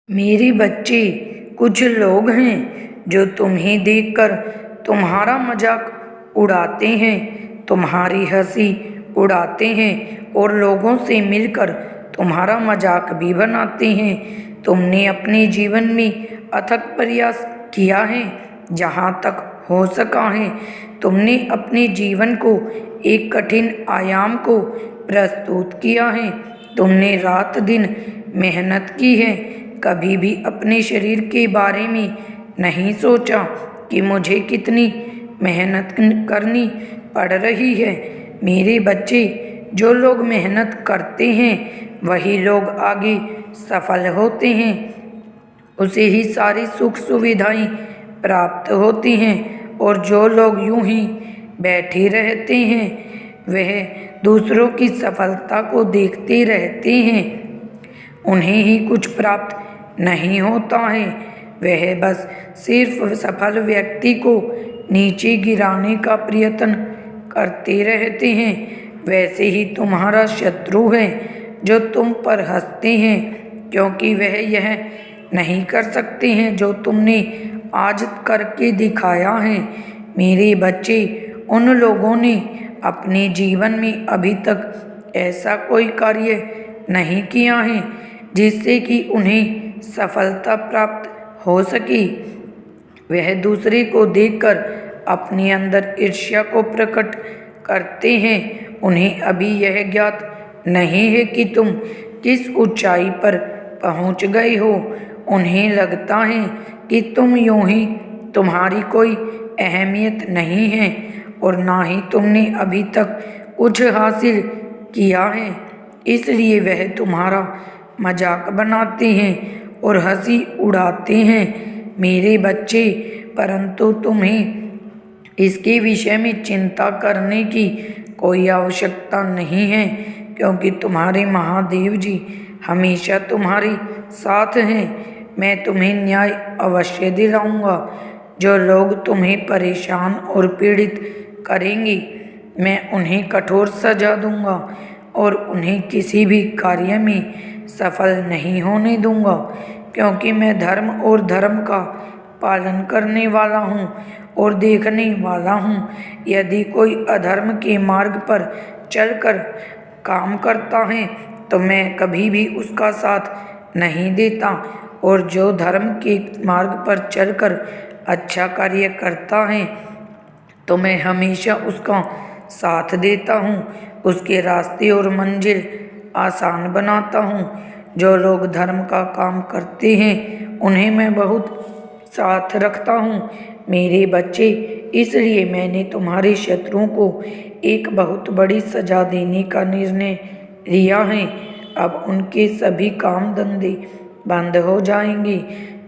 मेरे बच्चे, कुछ लोग हैं जो तुम्हें देखकर तुम्हारा मजाक उड़ाते हैं, तुम्हारी हंसी उड़ाते हैं और लोगों से मिलकर तुम्हारा मजाक भी बनाते हैं। तुमने अपने जीवन में अथक प्रयास किया है, जहाँ तक हो सका है तुमने अपने जीवन को एक कठिन आयाम को प्रस्तुत किया है। तुमने रात दिन मेहनत की है, कभी भी अपने शरीर के बारे में नहीं सोचा कि मुझे कितनी मेहनत करनी पड़ रही है। मेरे बच्चे, जो लोग मेहनत करते हैं वही लोग आगे सफल होते हैं, उसे ही सारी सुख सुविधाएं प्राप्त होती हैं। और जो लोग यूं ही बैठे रहते हैं वह दूसरों की सफलता को देखते रहते हैं, उन्हें ही कुछ प्राप्त नहीं होता है। वह बस सिर्फ सफल व्यक्ति को नीचे गिराने का प्रयत्न करते रहते हैं। वैसे ही तुम्हारा शत्रु है जो तुम पर हंसते हैं, क्योंकि वह यह नहीं कर सकते हैं जो तुमने आज करके दिखाया है। मेरे बच्चे, उन लोगों ने अपने जीवन में अभी तक ऐसा कोई कार्य नहीं किया है जिससे कि उन्हें सफलता प्राप्त हो सकी। वह दूसरे को देखकर अपने अंदर ईर्ष्या को प्रकट करते हैं। उन्हें अभी यह ज्ञात नहीं है कि तुम किस ऊंचाई पर पहुंच गए हो। उन्हें लगता है कि तुम यूं ही तुम्हारी कोई अहमियत नहीं है और ना ही तुमने अभी तक कुछ हासिल किया है, इसलिए वह तुम्हारा मजाक बनाते हैं और हंसी उड़ाते हैं। मेरे बच्चे, परंतु तुम्हें इसके विषय में चिंता करने की कोई आवश्यकता नहीं है, क्योंकि तुम्हारे महादेव जी हमेशा तुम्हारे साथ हैं। मैं तुम्हें न्याय अवश्य दिलाऊंगा। जो लोग तुम्हें परेशान और पीड़ित करेंगे, मैं उन्हें कठोर सजा दूंगा और उन्हें किसी भी कार्य में सफल नहीं होने दूंगा, क्योंकि मैं धर्म और धर्म का पालन करने वाला हूँ और देखने वाला हूँ। यदि कोई अधर्म के मार्ग पर चलकर काम करता है तो मैं कभी भी उसका साथ नहीं देता, और जो धर्म के मार्ग पर चलकर अच्छा कार्य करता है तो मैं हमेशा उसका साथ देता हूँ, उसके रास्ते और मंजिल आसान बनाता हूँ। जो लोग धर्म का काम करते हैं उन्हें मैं बहुत साथ रखता हूँ। मेरे बच्चे, इसलिए मैंने तुम्हारे शत्रुओं को एक बहुत बड़ी सजा देने का निर्णय लिया है। अब उनके सभी काम धंधे बंद हो जाएंगे,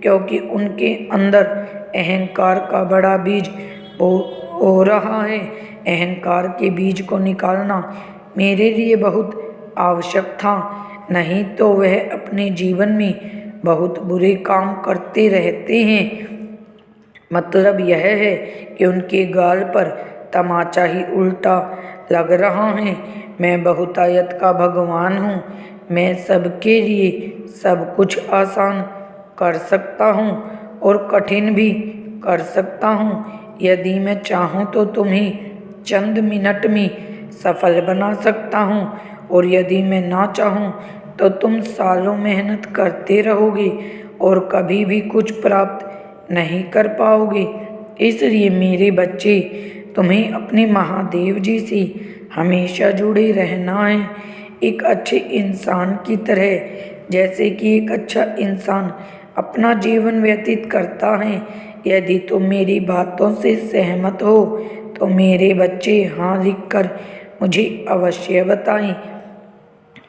क्योंकि उनके अंदर अहंकार का बड़ा बीज हो रहा है। अहंकार के बीज को निकालना मेरे लिए बहुत आवश्यक था, नहीं तो वह अपने जीवन में बहुत बुरे काम करते रहते हैं। मतलब यह है कि उनके गाल पर तमाचा ही उल्टा लग रहा है। मैं बहुतायत का भगवान हूँ। मैं सबके लिए सब कुछ आसान कर सकता हूँ और कठिन भी कर सकता हूँ। यदि मैं चाहूँ तो तुम्हें चंद मिनट में सफल बना सकता हूँ, और यदि मैं ना चाहूँ तो तुम सालों मेहनत करते रहोगे और कभी भी कुछ प्राप्त नहीं कर पाओगे। इसलिए मेरे बच्चे, तुम्हें अपने महादेव जी से हमेशा जुड़े रहना है, एक अच्छे इंसान की तरह। जैसे कि एक अच्छा इंसान अपना जीवन व्यतीत करता है। यदि तुम मेरी बातों से सहमत हो तो मेरे बच्चे हाँ लिखकर मुझे अवश्य बताएं।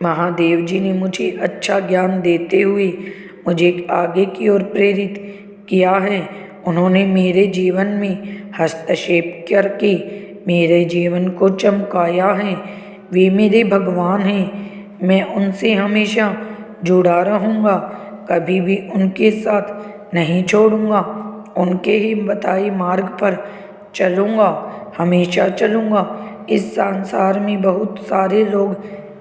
महादेव जी ने मुझे अच्छा ज्ञान देते हुए मुझे आगे की ओर प्रेरित किया है। उन्होंने मेरे जीवन में हस्तक्षेप करके मेरे जीवन को चमकाया है। वे मेरे भगवान हैं। मैं उनसे हमेशा जुड़ा रहूँगा, कभी भी उनके साथ नहीं छोड़ूंगा। उनके ही बताए मार्ग पर चलूँगा, हमेशा चलूँगा। इस संसार में बहुत सारे लोग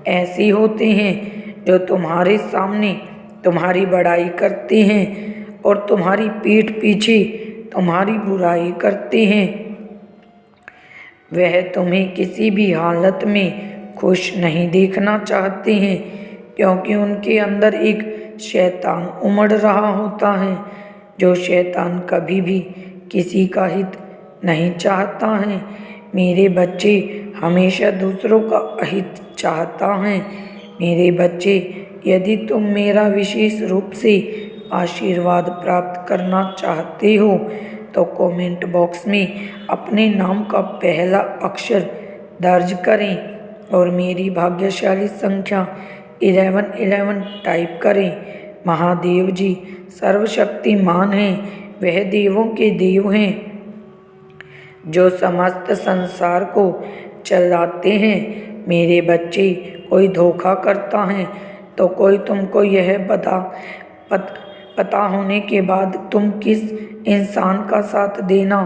ऐसे होते हैं जो तुम्हारे सामने तुम्हारी बड़ाई करते हैं और तुम्हारी पीठ पीछे तुम्हारी बुराई करते हैं। वह तुम्हें किसी भी हालत में खुश नहीं देखना चाहते हैं, क्योंकि उनके अंदर एक शैतान उमड़ रहा होता है। जो शैतान कभी भी किसी का हित नहीं चाहता है। मेरे बच्चे हमेशा दूसरों का अहित चाहता है। मेरे बच्चे, यदि तुम मेरा विशेष रूप से आशीर्वाद प्राप्त करना चाहते हो तो कमेंट बॉक्स में अपने नाम का पहला अक्षर दर्ज करें और मेरी भाग्यशाली संख्या 1111 टाइप करें। महादेव जी सर्वशक्तिमान हैं, वह देवों के देव हैं जो समस्त संसार को चलाते हैं। मेरे बच्चे, कोई धोखा करता है तो कोई तुमको यह पता होने के बाद तुम किस इंसान का साथ देना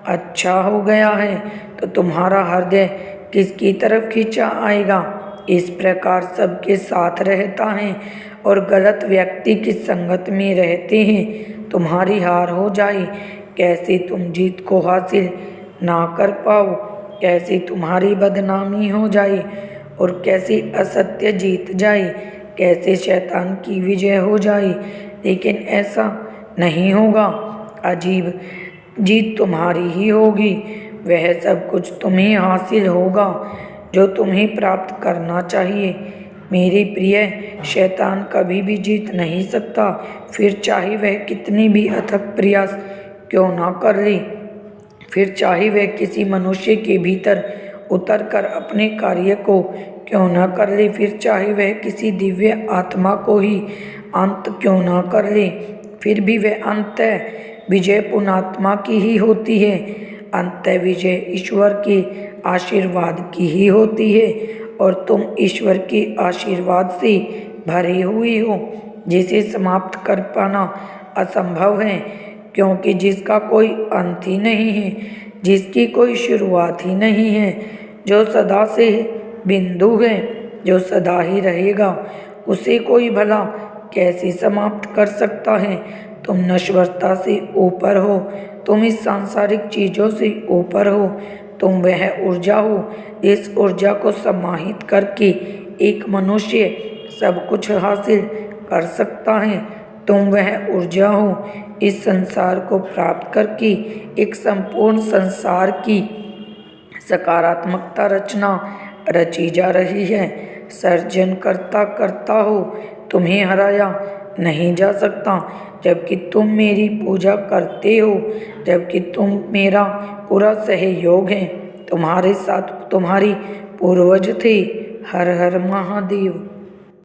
अच्छा हो गया है तो तुम्हारा हृदय किसकी तरफ खींचा आएगा। इस प्रकार सबके साथ रहता है और गलत व्यक्ति की संगत में रहते हैं। तुम्हारी हार हो जाए, कैसे तुम जीत को हासिल ना कर पाओ, कैसे तुम्हारी बदनामी हो जाए और कैसे असत्य जीत जाए, कैसे शैतान की विजय हो जाए। लेकिन ऐसा नहीं होगा, अजीब जीत तुम्हारी ही होगी। वह सब कुछ तुम्हें हासिल होगा जो तुम्हें प्राप्त करना चाहिए। मेरे प्रिय, शैतान कभी भी जीत नहीं सकता, फिर चाहे वह कितने भी अथक प्रयास क्यों ना कर ले, फिर चाहे वह किसी मनुष्य के भीतर उतर कर अपने कार्य को क्यों ना कर ले, फिर चाहे वह किसी दिव्य आत्मा को ही अंत क्यों ना कर ले, फिर भी वह अंत विजय पुण्यात्मा की ही होती है। अंत विजय ईश्वर के आशीर्वाद की ही होती है और तुम ईश्वर के आशीर्वाद से भरे हुए हो, जिसे समाप्त कर पाना असंभव है, क्योंकि जिसका कोई अंत ही नहीं है, जिसकी कोई शुरुआत ही नहीं है, जो सदा से बिंदु है, जो सदा ही रहेगा, उसे कोई भला कैसे समाप्त कर सकता है। तुम नश्वरता से ऊपर हो, तुम इस सांसारिक चीज़ों से ऊपर हो, तुम वह ऊर्जा हो इस ऊर्जा को समाहित करके एक मनुष्य सब कुछ हासिल कर सकता है। तुम वह ऊर्जा हो इस संसार को प्राप्त करके एक संपूर्ण संसार की सकारात्मकता रचना रची जा रही है। सर्जन करता करता हो, तुम्हें हराया नहीं जा सकता। जबकि तुम मेरी पूजा करते हो, जबकि तुम मेरा पूरा सहयोग है, तुम्हारे साथ तुम्हारी पूर्वज थे। हर हर महादेव।